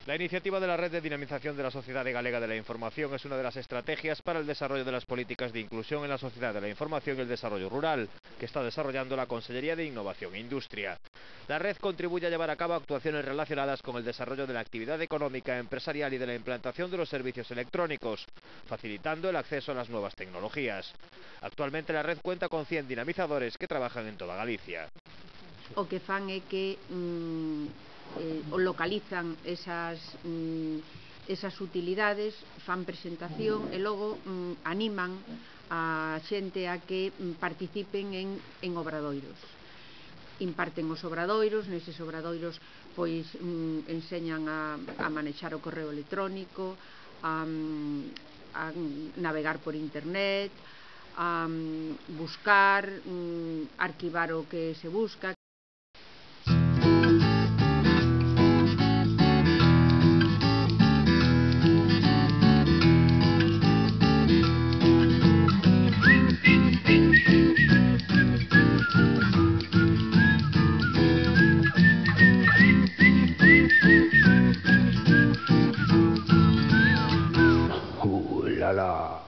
La iniciativa de la Red de Dinamización de la Sociedade Galega de la Información es una de las estrategias para el desarrollo de las políticas de inclusión en la sociedad de la información y el desarrollo rural, que está desarrollando la Consellería de Innovación e Industria. La red contribuye a llevar a cabo actuaciones relacionadas con el desarrollo de la actividad económica, empresarial y de la implantación de los servicios electrónicos, facilitando el acceso a las nuevas tecnologías. Actualmente la red cuenta con 100 dinamizadores que trabajan en toda Galicia. O que fan é que localizan esas utilidades, fan presentación e logo animan a xente a que participen en obradoiros. Imparten os obradoiros, neses obradoiros pois enseñan a manexar o correo electrónico, a navegar por internet, a buscar, arquivar o que se busca. La la.